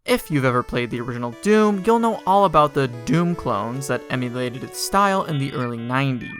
If you've ever played the original Doom, you'll know all about the Doom clones that emulated its style in the early 90s.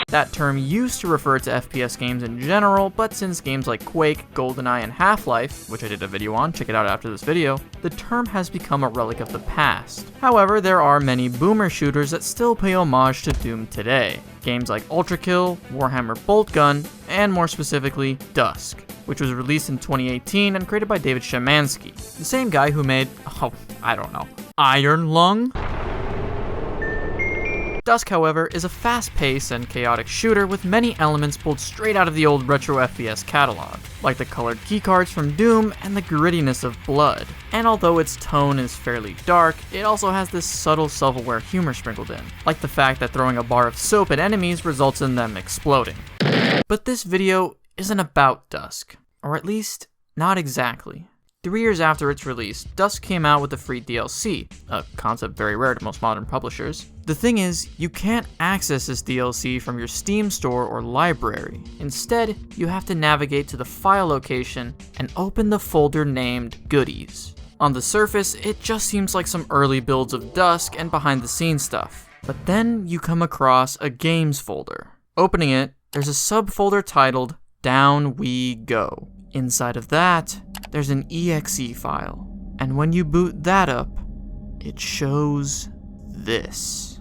That term used to refer to FPS games in general, but since games like Quake, GoldenEye, and Half-Life, which I did a video on, check it out after this video, the term has become a relic of the past. However, there are many boomer shooters that still pay homage to Doom today. Games like Ultra Kill, Warhammer Boltgun, and more specifically, Dusk, which was released in 2018 and created by David Szymanski, the same guy who made, Iron Lung? Dusk, however, is a fast-paced and chaotic shooter with many elements pulled straight out of the old retro FPS catalog, like the colored keycards from Doom and the grittiness of Blood. And although its tone is fairly dark, it also has this subtle self-aware humor sprinkled in, like the fact that throwing a bar of soap at enemies results in them exploding. But this video isn't about Dusk, or at least, not exactly. 3 years after its release, Dusk came out with a free DLC, a concept very rare to most modern publishers. The thing is, you can't access this DLC from your Steam store or library. Instead, you have to navigate to the file location and open the folder named Goodies. On the surface, it just seems like some early builds of Dusk and behind the scenes stuff. But then you come across a games folder. Opening it, there's a subfolder titled Down We Go. Inside of that, there's an exe file, and when you boot that up, it shows this.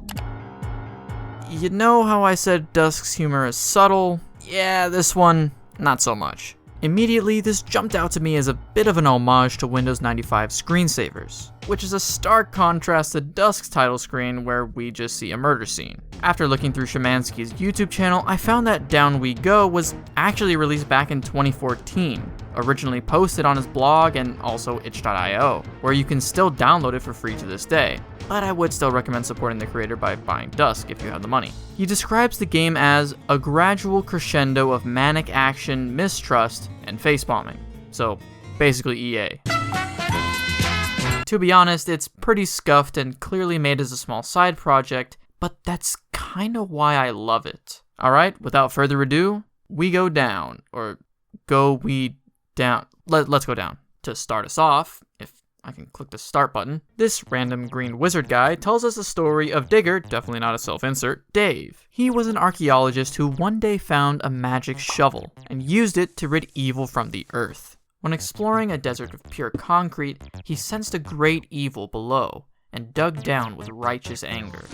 You know how I said Dusk's humor is subtle? Yeah, this one, not so much. Immediately, this jumped out to me as a bit of an homage to Windows 95 screensavers, which is a stark contrast to Dusk's title screen where we just see a murder scene. After looking through Szymanski's YouTube channel, I found that Down We Go was actually released back in 2014, originally posted on his blog and also itch.io, where you can still download it for free to this day. But I would still recommend supporting the creator by buying Dusk if you have the money. He describes the game as a gradual crescendo of manic action, mistrust, and face-bombing. So, basically EA. To be honest, it's pretty scuffed and clearly made as a small side project, but that's kinda why I love it. Alright, without further ado, we go down. Or go we down. Let's go down. To start us off, if I can click the start button, this random green wizard guy tells us the story of Digger, definitely not a self-insert, Dave. He was an archaeologist who one day found a magic shovel and used it to rid evil from the earth. When exploring a desert of pure concrete, he sensed a great evil below and dug down with righteous anger.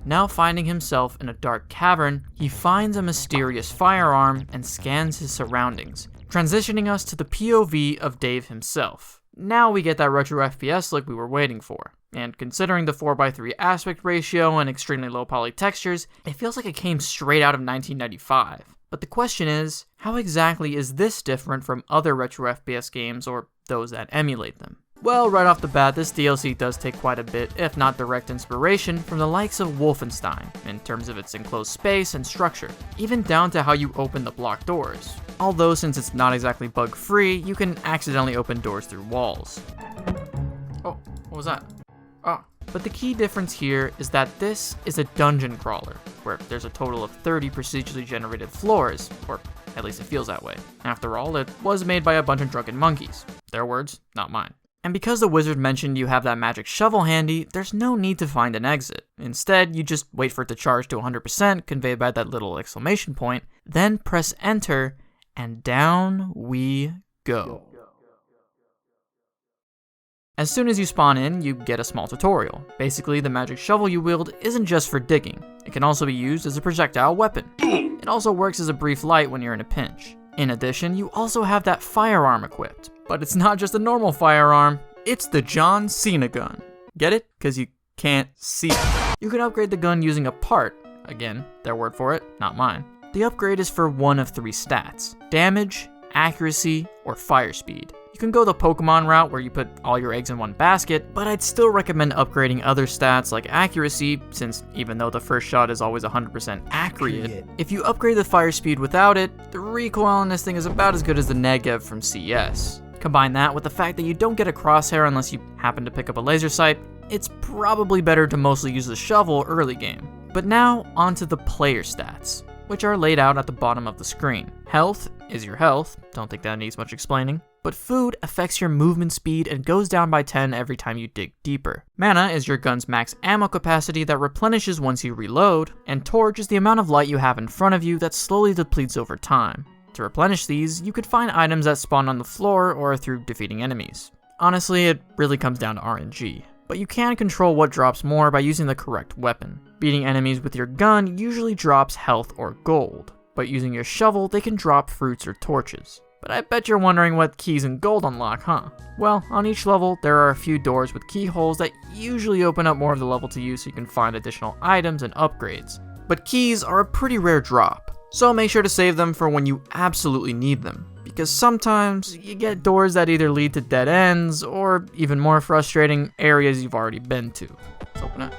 Now finding himself in a dark cavern, he finds a mysterious firearm and scans his surroundings, transitioning us to the POV of Dave himself. Now we get that retro FPS look we were waiting for, and considering the 4:3 aspect ratio and extremely low poly textures, it feels like it came straight out of 1995. But the question is, how exactly is this different from other retro FPS games or those that emulate them? Well, right off the bat, this DLC does take quite a bit, if not direct inspiration, from the likes of Wolfenstein, in terms of its enclosed space and structure, even down to how you open the block doors. Although since it's not exactly bug-free, you can accidentally open doors through walls. Oh, what was that? Oh. But the key difference here is that this is a dungeon crawler, where there's a total of 30 procedurally generated floors, or at least it feels that way. After all, it was made by a bunch of drunken monkeys. Their words, not mine. And because the wizard mentioned you have that magic shovel handy, there's no need to find an exit. Instead, you just wait for it to charge to 100%, conveyed by that little exclamation point, then press enter, and down we go. As soon as you spawn in, you get a small tutorial. Basically, the magic shovel you wield isn't just for digging. It can also be used as a projectile weapon. It also works as a brief light when you're in a pinch. In addition, you also have that firearm equipped. But it's not just a normal firearm, it's the John Cena gun. Get it? Because you can't see it. You can upgrade the gun using a part. Again, their word for it, not mine. The upgrade is for one of 3 stats: damage, accuracy, or fire speed. You can go the Pokemon route where you put all your eggs in one basket, but I'd still recommend upgrading other stats like accuracy, since even though the first shot is always 100% accurate, if you upgrade the fire speed without it, the recoil on this thing is about as good as the Negev from CS. Combine that with the fact that you don't get a crosshair unless you happen to pick up a laser sight, it's probably better to mostly use the shovel early game. But now, onto the player stats, which are laid out at the bottom of the screen. Health is your health, don't think that needs much explaining. but food affects your movement speed and goes down by 10 every time you dig deeper. Mana is your gun's max ammo capacity that replenishes once you reload, and torch is the amount of light you have in front of you that slowly depletes over time. To replenish these, you could find items that spawn on the floor or through defeating enemies. Honestly, it really comes down to RNG, but you can control what drops more by using the correct weapon. Beating enemies with your gun usually drops health or gold, but using your shovel, they can drop fruits or torches. But I bet you're wondering what keys and gold unlock, huh? Well, on each level, there are a few doors with keyholes that usually open up more of the level to you so you can find additional items and upgrades. But keys are a pretty rare drop, so make sure to save them for when you absolutely need them, because sometimes you get doors that either lead to dead ends or, even more frustrating, areas you've already been to. Let's open it.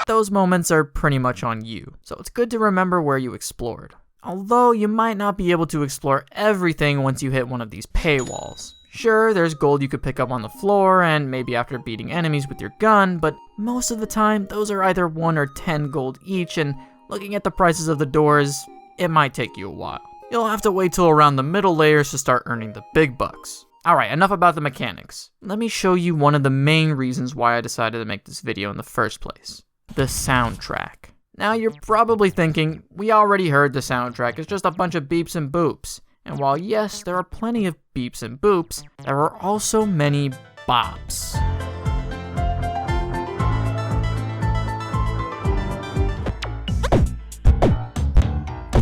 Those moments are pretty much on you, so it's good to remember where you explored. Although you might not be able to explore everything once you hit one of these paywalls. Sure, there's gold you could pick up on the floor and maybe after beating enemies with your gun, but most of the time those are either 1 or 10 gold each, and looking at the prices of the doors, it might take you a while. You'll have to wait till around the middle layers to start earning the big bucks. Alright, enough about the mechanics. Let me show you one of the main reasons why I decided to make this video in the first place. The soundtrack. Now you're probably thinking, we already heard the soundtrack, it's just a bunch of beeps and boops. And while yes, there are plenty of beeps and boops, there are also many bops.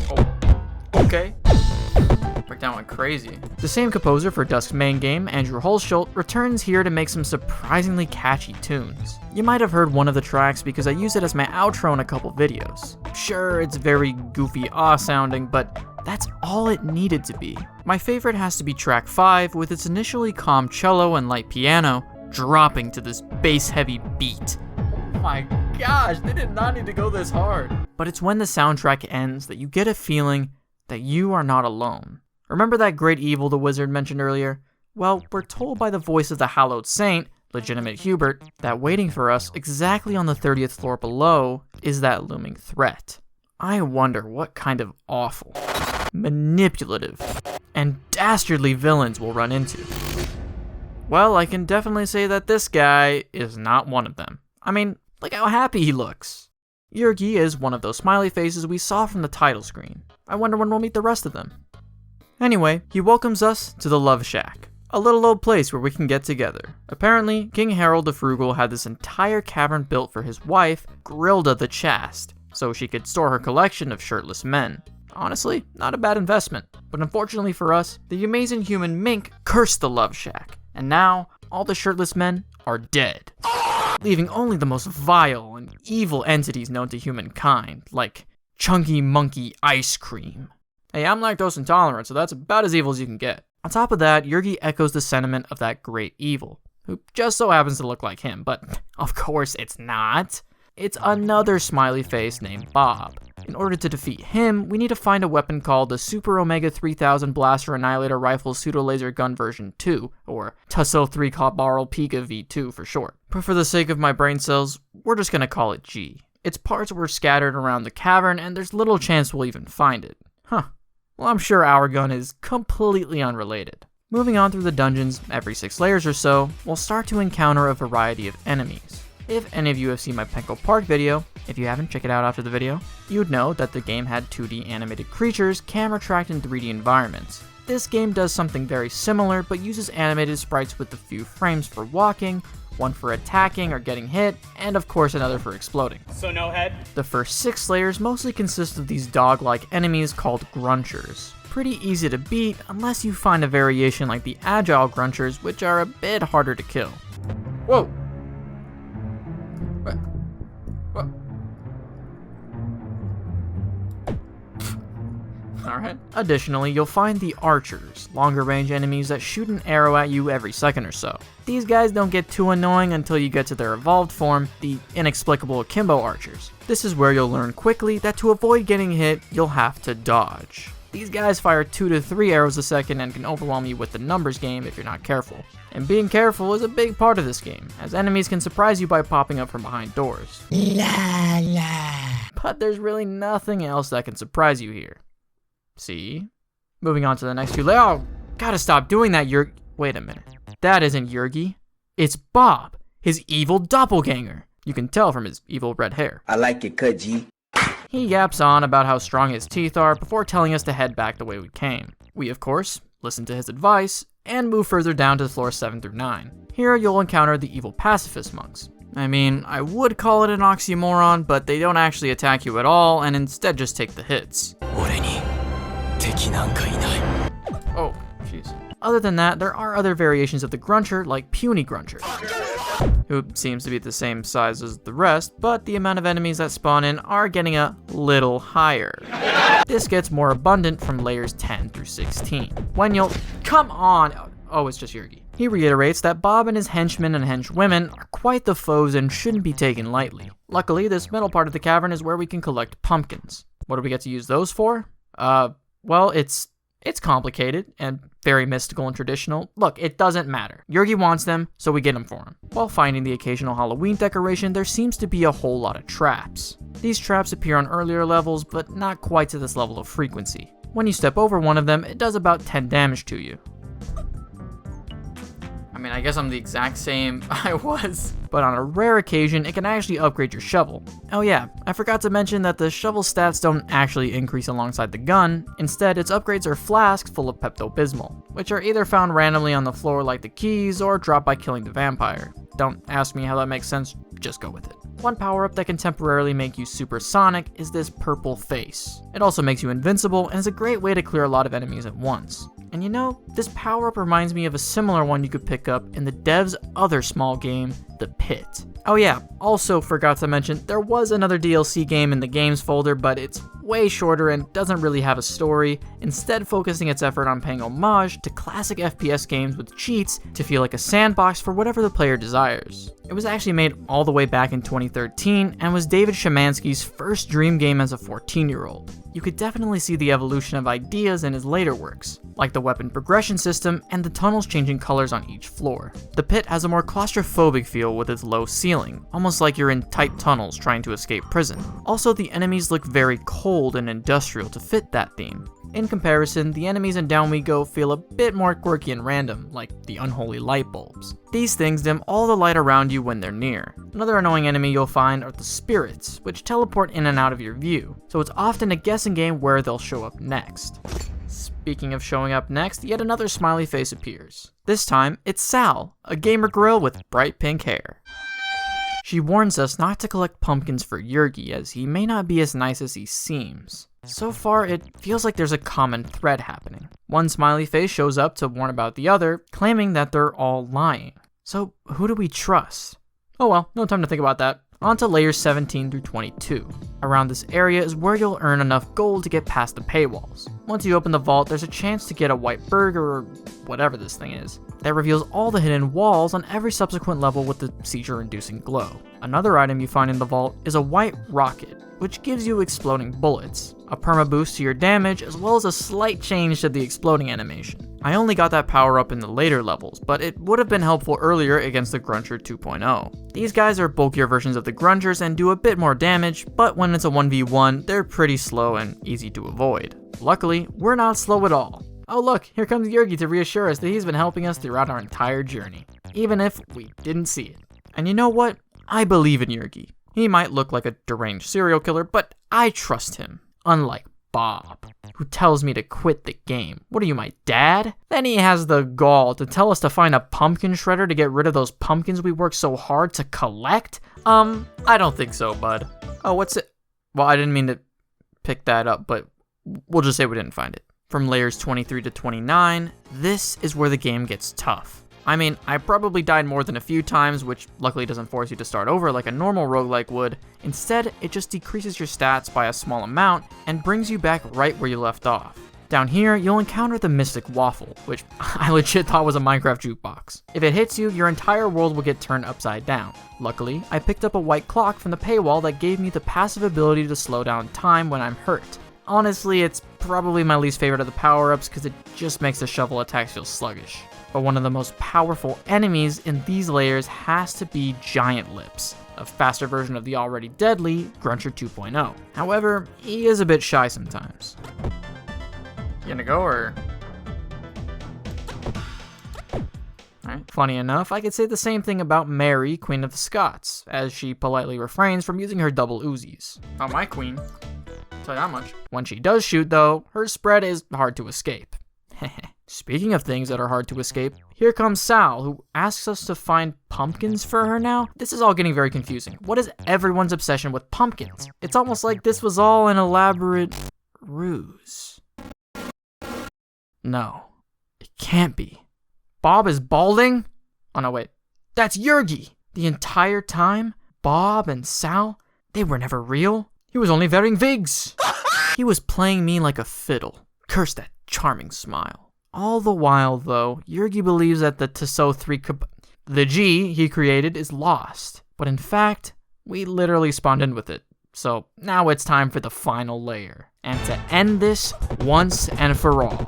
Oh, okay. Breakdown went crazy. The same composer for Dusk's main game, Andrew Hulshult, returns here to make some surprisingly catchy tunes. You might have heard one of the tracks because I used it as my outro in a couple videos. Sure, it's very goofy sounding, but that's all it needed to be. My favorite has to be track 5 with its initially calm cello and light piano, dropping to this bass-heavy beat. Oh my gosh, they did not need to go this hard. But it's when the soundtrack ends that you get a feeling that you are not alone. Remember that great evil the wizard mentioned earlier? Well, we're told by the voice of the hallowed saint, Legitimate Hubert, that waiting for us exactly on the 30th floor below is that looming threat. I wonder what kind of awful, manipulative, and dastardly villains we'll run into. Well, I can definitely say that this guy is not one of them. I mean, look how happy he looks. Yurgi is one of those smiley faces we saw from the title screen. I wonder when we'll meet the rest of them. Anyway, he welcomes us to the Love Shack, a little old place where we can get together. Apparently, King Harold the Frugal had this entire cavern built for his wife, Grilda the Chaste, so she could store her collection of shirtless men. Honestly, not a bad investment. But unfortunately for us, the amazing human Mink cursed the Love Shack, and now all the shirtless men are dead, leaving only the most vile and evil entities known to humankind, like Chunky Monkey Ice Cream. Hey, I'm lactose intolerant, so that's about as evil as you can get. On top of that, Yurgi echoes the sentiment of that great evil, who just so happens to look like him, but of course it's not. It's another smiley face named Bob. In order to defeat him, we need to find a weapon called the Super Omega 3000 Blaster Annihilator Rifle Pseudo-Laser Gun version 2, or Tusso 3 Kabarl Pika V2 for short. But for the sake of my brain cells, we're just gonna call it G. Its parts were scattered around the cavern, and there's little chance we'll even find it. Huh. Well, I'm sure our gun is completely unrelated. Moving on through the dungeons, every 6 layers or so, we'll start to encounter a variety of enemies. If any of you have seen my Penko Park video, if you haven't, check it out after the video, you'd know that the game had 2D animated creatures camera tracked in 3D environments. This game does something very similar, but uses animated sprites with a few frames for walking, one for attacking or getting hit, and of course another for exploding. So no head? The first 6 layers mostly consist of these dog-like enemies called Grunchers. Pretty easy to beat unless you find a variation like the Agile Grunchers, which are a bit harder to kill. Whoa! What? Alright. Additionally, you'll find the Archers, longer range enemies that shoot an arrow at you every second or so. These guys don't get too annoying until you get to their evolved form, the inexplicable Akimbo Archers. This is where you'll learn quickly that to avoid getting hit, you'll have to dodge. These guys fire 2 to 3 arrows a second and can overwhelm you with the numbers game if you're not careful. And being careful is a big part of this game, as enemies can surprise you by popping up from behind doors. La la. But there's really nothing else that can surprise you here. See? Moving on to the next 2 layers. Oh, Gotta stop doing that, Wait a minute. That isn't Yurgi. It's Bob, his evil doppelganger. You can tell from his evil red hair. I like it cut, G. He yaps on about how strong his teeth are before telling us to head back the way we came. We, of course, listen to his advice and move further down to floors 7 through 9. Here you'll encounter the evil pacifist monks. I mean, I would call it an oxymoron, but they don't actually attack you at all and instead just take the hits. Oh, jeez. Other than that, there are other variations of the Gruncher, like Puny Gruncher, who seems to be the same size as the rest, but the amount of enemies that spawn in are getting a little higher. This gets more abundant from layers 10 through 16, when you'll... Come on! Oh, it's just Yurgi. He reiterates that Bob and his henchmen and henchwomen are quite the foes and shouldn't be taken lightly. Luckily, this middle part of the cavern is where we can collect pumpkins. What do we get to use those for? Well, it's complicated and very mystical and traditional. Look, it doesn't matter. Yurgi wants them, so we get them for him. While finding the occasional Halloween decoration, there seems to be a whole lot of traps. These traps appear on earlier levels, but not quite to this level of frequency. When you step over one of them, it does about 10 damage to you. I mean, I guess I'm the exact same I was. But on a rare occasion, it can actually upgrade your shovel. Oh yeah, I forgot to mention that the shovel stats don't actually increase alongside the gun. Instead, its upgrades are flasks full of Pepto-Bismol, which are either found randomly on the floor like the keys or dropped by killing the vampire. Don't ask me how that makes sense, just go with it. One power-up that can temporarily make you supersonic is this purple face. It also makes you invincible and is a great way to clear a lot of enemies at once. And you know, this power-up reminds me of a similar one you could pick up in the dev's other small game, The Pit. Oh yeah, also forgot to mention, there was another DLC game in the games folder, but it's way shorter and doesn't really have a story, instead focusing its effort on paying homage to classic FPS games with cheats to feel like a sandbox for whatever the player desires. It was actually made all the way back in 2013 and was David Szymanski's first dream game as a 14-year-old. You could definitely see the evolution of ideas in his later works, like the weapon progression system and the tunnels changing colors on each floor. The Pit has a more claustrophobic feel with its low ceiling, almost like you're in tight tunnels trying to escape prison. Also, the enemies look very cold and industrial to fit that theme. In comparison, the enemies in Down We Go feel a bit more quirky and random, like the unholy light bulbs. These things dim all the light around you when they're near. Another annoying enemy you'll find are the spirits, which teleport in and out of your view, so it's often a guessing game where they'll show up next. Speaking of showing up next, yet another smiley face appears. This time, it's Sal, a gamer girl with bright pink hair. She warns us not to collect pumpkins for Yurgi, as he may not be as nice as he seems. So far, it feels like there's a common thread happening. One smiley face shows up to warn about the other, claiming that they're all lying. So, who do we trust? Oh well, no time to think about that. On to layers 17 through 22. Around this area is where you'll earn enough gold to get past the paywalls. Once you open the vault, there's a chance to get a white burger, or whatever this thing is, that reveals all the hidden walls on every subsequent level with the seizure-inducing glow. Another item you find in the vault is a white rocket, which gives you exploding bullets, a perma boost to your damage, as well as a slight change to the exploding animation. I only got that power up in the later levels, but it would have been helpful earlier against the Gruncher 2.0. These guys are bulkier versions of the Grungers and do a bit more damage, but when it's a 1v1, they're pretty slow and easy to avoid. Luckily, we're not slow at all. Oh look, here comes Yurgi to reassure us that he's been helping us throughout our entire journey, even if we didn't see it. And you know what? I believe in Yurgi. He might look like a deranged serial killer, but I trust him, unlike Bob, who tells me to quit the game. What are you, my dad? Then he has the gall to tell us to find a pumpkin shredder to get rid of those pumpkins we worked so hard to collect? I don't think so, bud. Oh, what's it? Well, I didn't mean to pick that up, but we'll just say we didn't find it. From layers 23 to 29, this is where the game gets tough. I mean, I probably died more than a few times, which luckily doesn't force you to start over like a normal roguelike would. Instead, it just decreases your stats by a small amount and brings you back right where you left off. Down here, you'll encounter the Mystic Waffle, which I legit thought was a Minecraft jukebox. If it hits you, your entire world will get turned upside down. Luckily, I picked up a white clock from the paywall that gave me the passive ability to slow down time when I'm hurt. Honestly, it's probably my least favorite of the power-ups because it just makes the shovel attacks feel sluggish. But one of the most powerful enemies in these layers has to be Giant Lips, a faster version of the already deadly Gruncher 2.0. However, he is a bit shy sometimes. You gonna go or? Right. Funny enough, I could say the same thing about Mary, Queen of the Scots, as she politely refrains from using her double Uzis. Not my queen. Tell you that much. When she does shoot, though, her spread is hard to escape. Speaking of things that are hard to escape, here comes Sal, who asks us to find pumpkins for her now. This is all getting very confusing. What is everyone's obsession with pumpkins? It's almost like this was all an elaborate ruse. No, it can't be. Bob is balding? Oh no, wait. That's Yurgi! The entire time, Bob and Sal, they were never real. He was only wearing wigs. He was playing me like a fiddle. Curse that charming smile. All the while, though, Yurgi believes that the Tissot 3 the G he created is lost. But in fact, we literally spawned in with it. So now it's time for the final layer. And to end this once and for all.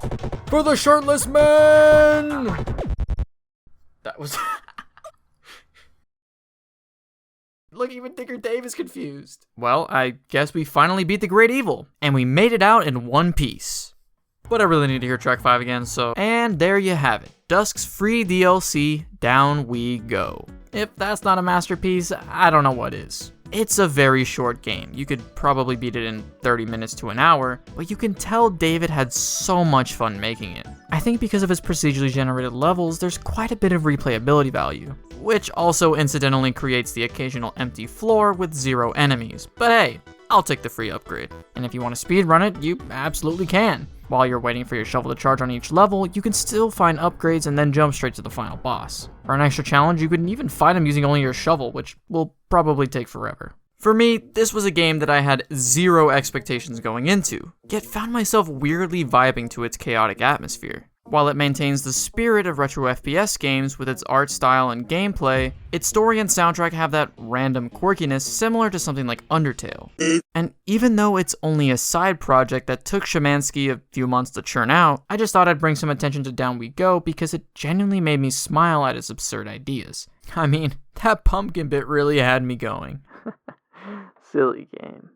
For the shirtless man! That was... Look, even Digger Dave is confused. Well, I guess we finally beat the Great Evil. And we made it out in one piece. But I really need to hear track 5 again, so... And there you have it. Dusk's free DLC, down we go. If that's not a masterpiece, I don't know what is. It's a very short game. You could probably beat it in 30 minutes to an hour, but you can tell David had so much fun making it. I think because of his procedurally generated levels, there's quite a bit of replayability value, which also incidentally creates the occasional empty floor with 0 enemies. But hey, I'll take the free upgrade. And if you want to speedrun it, you absolutely can. While you're waiting for your shovel to charge on each level, you can still find upgrades and then jump straight to the final boss. For an extra challenge, you can even fight him using only your shovel, which will probably take forever. For me, this was a game that I had 0 expectations going into, yet found myself weirdly vibing to its chaotic atmosphere. While it maintains the spirit of retro FPS games with its art style and gameplay, its story and soundtrack have that random quirkiness similar to something like Undertale. And even though it's only a side project that took Szymanski a few months to churn out, I just thought I'd bring some attention to Down We Go because it genuinely made me smile at its absurd ideas. I mean, that pumpkin bit really had me going. Silly game.